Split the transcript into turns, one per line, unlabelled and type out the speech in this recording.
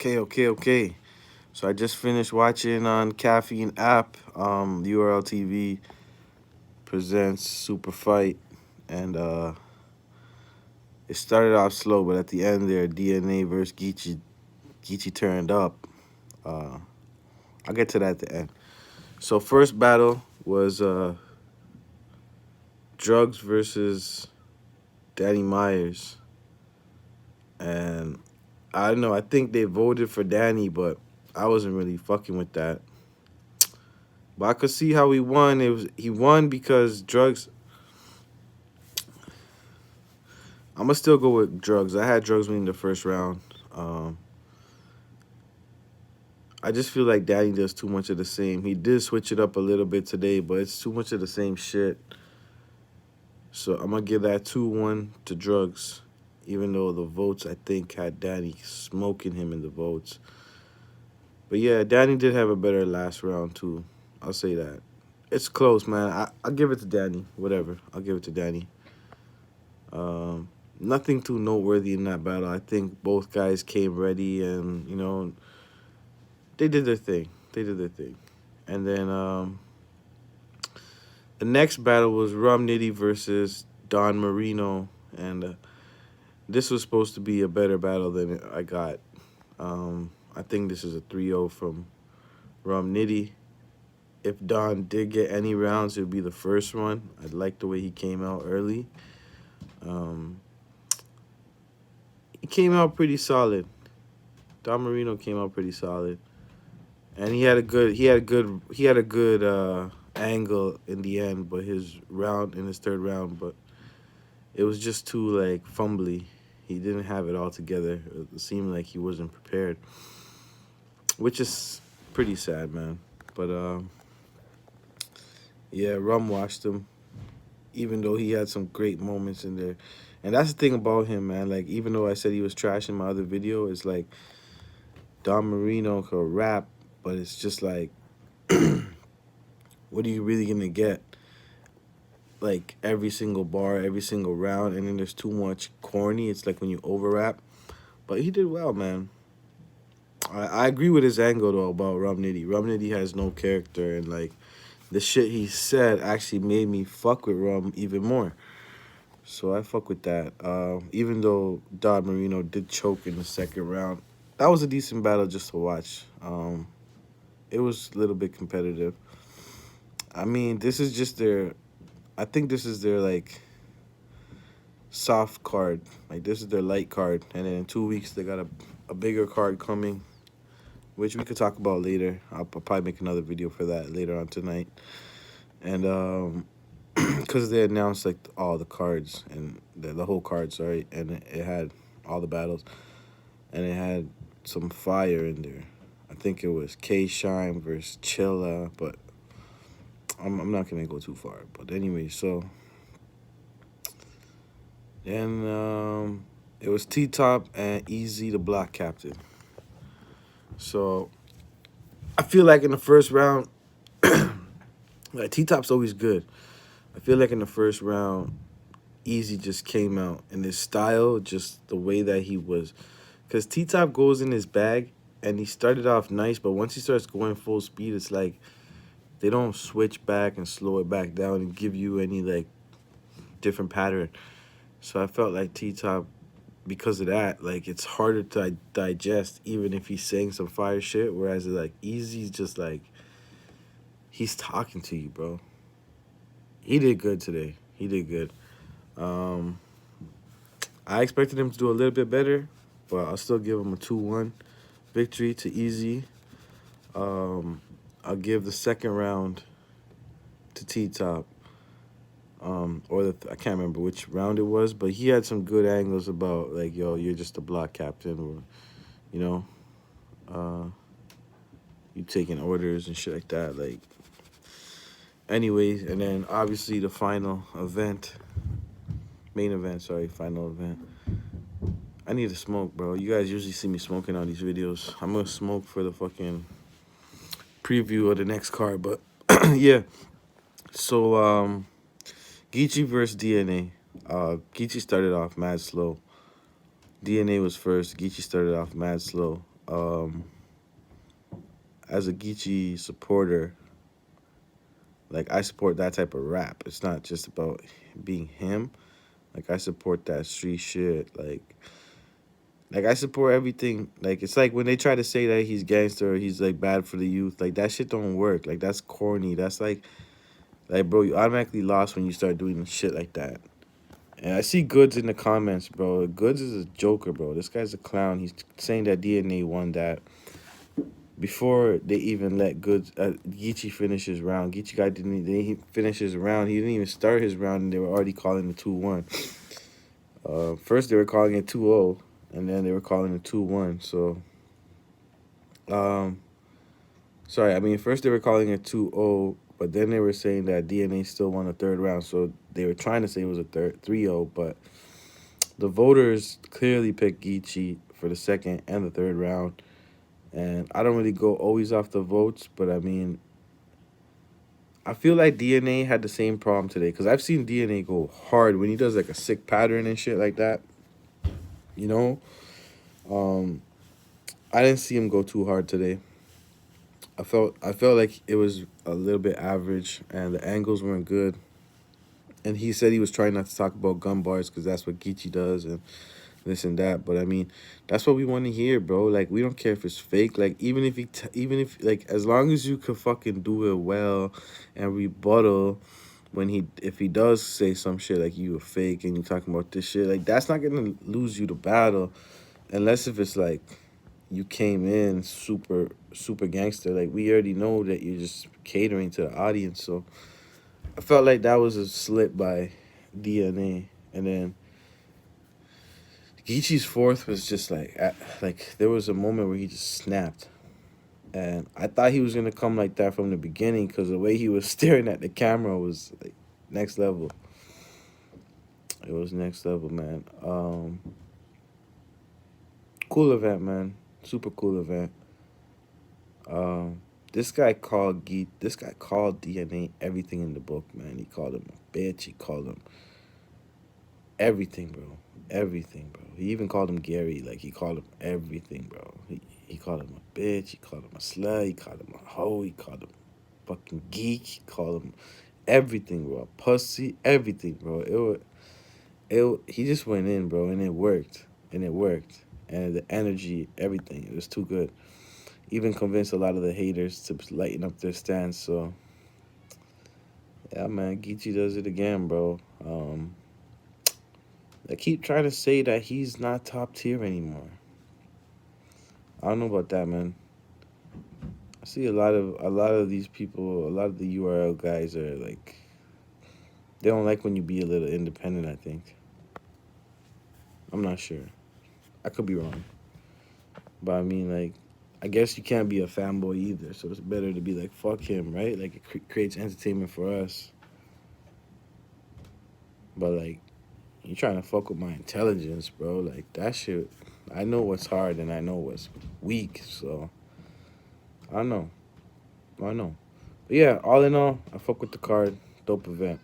Okay. So I just finished watching on Caffeine app. URLTV presents Super Fight, and it started off slow, but at the end there, DNA versus GEECHI. GEECHI turned up. Uh, I'll get to that at the end. So first battle was Drugs versus Danny Myers, and I don't know. I think they voted for Danny, but I wasn't really fucking with that. But I could see how he won. He won because Drugs. I'm gonna still go with Drugs. I had Drugs winning the first round. Um, I just feel like Danny does too much of the same. He did switch it up a little bit today, but it's too much of the same shit. So I'm gonna give that 2-1 to Drugs, even though the votes I think had Danny smoking him in the votes. But yeah, Danny did have a better last round too. I'll say that. It's close, man. I'll give it to Danny. Whatever. I'll give it to Danny. Um, Nothing too noteworthy in that battle. I think both guys came ready, and they did their thing. They did their thing. And then the next battle was Rum Nitty versus Don Marino, and this was supposed to be a better battle than I got. I think this is a 3-0 from Rum Nitty. If Don did get any rounds, it would be the first one. I like the way he came out early. Um, he came out pretty solid. Don Marino came out pretty solid, and he had a good angle in the end, but his third round, but it was just too like fumbly. He didn't have it all together. It seemed like he wasn't prepared, which is pretty sad, man. But yeah, Rum watched him, even though he had some great moments in there. And that's the thing about him, man. Like, even though I said he was trash in my other video, it's like Don Marino could rap, but it's just like, what are you really gonna get? Like every single bar, every single round, and then there's too much corny. It's like when you over rap. But he did well, man. I agree with his angle though about Rum Nitty. Rum Nitty has no character, and like the shit he said actually made me fuck with Rum even more. So I fuck with that. Even though Don Marino did choke in the second round, that was a decent battle just to watch. It was a little bit competitive. I mean, this is just their. I think this is their like soft card. Like this is their light card, and then in 2 weeks they got a bigger card coming, which we could talk about later. I'll probably make another video for that later on tonight. And because they announced like all the cards and the whole card, sorry, and it had all the battles, and it had some fire in there. I think it was K Shine versus Chilla, but I'm not gonna go too far. But anyway, so then it was T Top and Easy the Block Captain. So I feel like in the first round, like T Top's always good. I feel like in the first round, Easy just came out, and his style, just the way that he was, because T Top goes in his bag, and he started off nice, but once he starts going full speed, it's like they don't switch back and slow it back down and give you any like different pattern. So I felt like T Top, because of that, like it's harder to digest even if he's saying some fire shit. Whereas like Easy's just like he's talking to you, bro. He did good today. He did good. Um, I expected him to do a little bit better, but I'll still give him a 2-1 victory to Easy. I'll give the second round to T Top. I can't remember which round it was, but he had some good angles about like, yo, you're just a block captain, or you know, uh, you taking orders and shit like that. Like, anyways, and then obviously the final event, final event. I need to smoke, bro. You guys usually see me smoking on these videos. I'm gonna smoke for the fucking preview of the next card, but yeah. So GEECHI versus DNA. GEECHI started off mad slow. DNA was first. GEECHI started off mad slow. um, as a Geechee supporter, like I support that type of rap. It's not just about being him. Like I support that street shit. Like I support everything. Like it's like when they try to say that he's gangster or he's like bad for the youth. Like that shit don't work. Like that's corny. That's like bro, you automatically lost when you start doing shit like that. And I see Goods in the comments, bro. Goods is a joker, bro. This guy's a clown. He's saying that DNA won that before they even let Goods Geechee finish his round. Geechee guy didn't finish his round. He didn't even start his round, and they were already calling it 2-1. First they were calling it 2-0, and then they were calling it 2-1. So, um, sorry. I mean, first they were calling it 2-0, but then they were saying that DNA still won the third round. So they were trying to say it was a 3-0, but the voters clearly picked Geechee for the second and the third round. And I don't really go always off the votes, but I mean, I feel like DNA had the same problem today because I've seen DNA go hard when he does like a sick pattern and shit like that. You know, um, I didn't see him go too hard today. I felt like it was a little bit average and the angles weren't good. And he said he was trying not to talk about gun bars because that's what Geechee does and this and that. But I mean, that's what we want to hear, bro. Like we don't care if it's fake. Like even if like as long as you could fucking do it well and rebuttal when if he does say some shit like you a fake and you talking about this shit, like that's not gonna lose you the battle unless if it's like you came in super gangster. Like we already know that you're just catering to the audience. So I felt like that was a slip by DNA. And then Geechee's fourth was just like there was a moment where he just snapped. And I thought he was gonna come like that from the beginning because the way he was staring at the camera was like next level. It was next level, man. Cool event, man. Super cool event. This guy called DNA everything in the book, man. He called him a bitch. He called him everything, bro. Everything, bro. He even called him Gary. Like he called him everything, bro. He called him a bitch. He called him a slut. He called him a hoe. He called him fucking geek. He called him everything, bro. A pussy, everything, bro. He just went in, bro, and it worked. And it worked. And the energy, everything. It was too good. Even convinced a lot of the haters to lighten up their stance. So, yeah, man, Geechee does it again, bro. They keep trying to say that he's not top tier anymore. I don't know about that, man. I see a lot of these people, a lot of the URL guys are like, they don't like when you be a little independent, I think. I'm not sure. I could be wrong. But I mean, like, I guess you can't be a fanboy either. So it's better to be like, fuck him, right? Like, it creates entertainment for us. But, like, you trying to fuck with my intelligence, bro. Like, that shit, I know what's hard and I know what's weak. So, I know. I know. But yeah, all in all, I fuck with the card. Dope event.